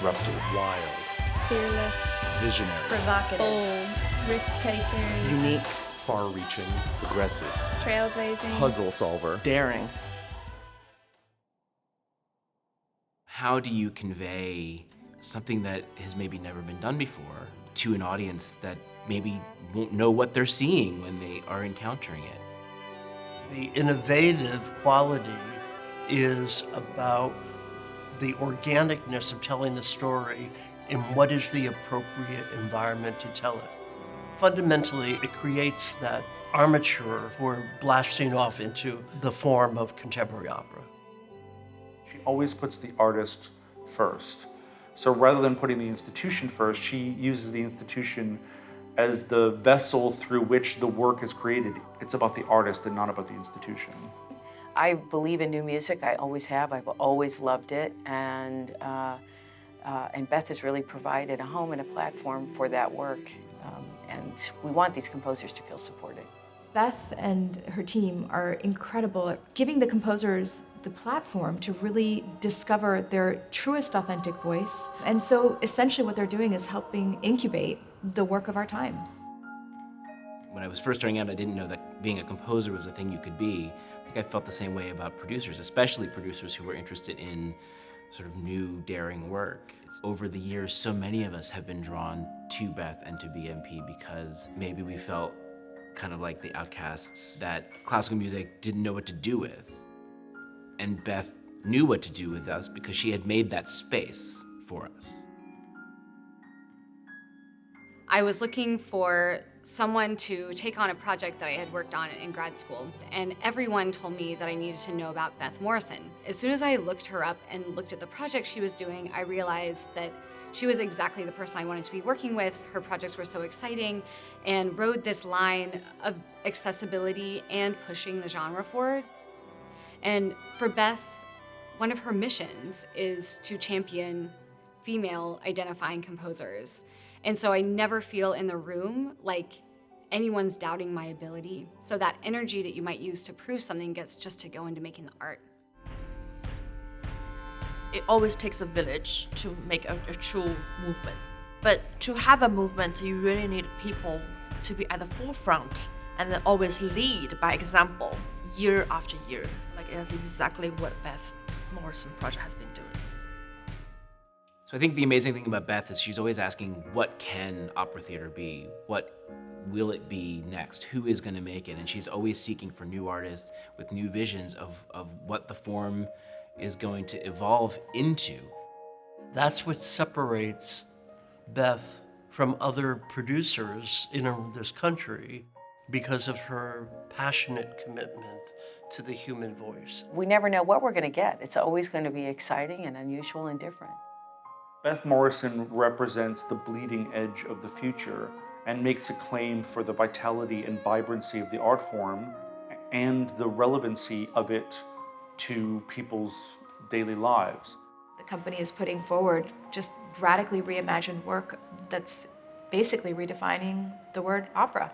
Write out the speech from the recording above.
disruptive, wild, fearless, visionary, provocative, bold, risk-takers, unique, far-reaching, progressive, trailblazing, puzzle solver, daring. How do you convey something that has maybe never been done before to an audience that maybe won't know what they're seeing when they are encountering it? The innovative quality is about the organicness of telling the story and what is the appropriate environment to tell it. Fundamentally, it creates that armature for blasting off into the form of contemporary opera. She always puts the artist first. So rather than putting the institution first, she uses the institution as the vessel through which the work is created. It's about the artist and not about the institution. I believe in new music. I always have. I've always loved it, and Beth has really provided a home and a platform for that work. And we want these composers to feel supported. Beth and her team are incredible at giving the composers the platform to really discover their truest authentic voice. And so essentially what they're doing is helping incubate the work of our time. When I was first starting out, I didn't know that being a composer was a thing you could be. I think I felt the same way about producers, especially producers who were interested in sort of new, daring work. Over the years, so many of us have been drawn to Beth and to BMP because maybe we felt kind of like the outcasts that classical music didn't know what to do with. And Beth knew what to do with us because she had made that space for us. I was looking for someone to take on a project that I had worked on in grad school, and everyone told me that I needed to know about Beth Morrison. As soon as I looked her up and looked at the project she was doing, I realized that she was exactly the person I wanted to be working with. Her projects were so exciting and rode this line of accessibility and pushing the genre forward. And for Beth, one of her missions is to champion female identifying composers. And so I never feel in the room like anyone's doubting my ability. So that energy that you might use to prove something gets just to go into making the art. It always takes a village to make a true movement. But to have a movement, you really need people to be at the forefront and then always lead by example year after year. Like that's exactly what Beth Morrison Project has been doing. So I think the amazing thing about Beth is she's always asking, what can opera theater be? What will it be next? Who is going to make it? And she's always seeking for new artists with new visions of what the form is going to evolve into. That's what separates Beth from other producers in this country because of her passionate commitment to the human voice. We never know what we're going to get. It's always going to be exciting and unusual and different. Beth Morrison represents the bleeding edge of the future and makes a claim for the vitality and vibrancy of the art form and the relevancy of it to people's daily lives. The company is putting forward just radically reimagined work that's basically redefining the word opera.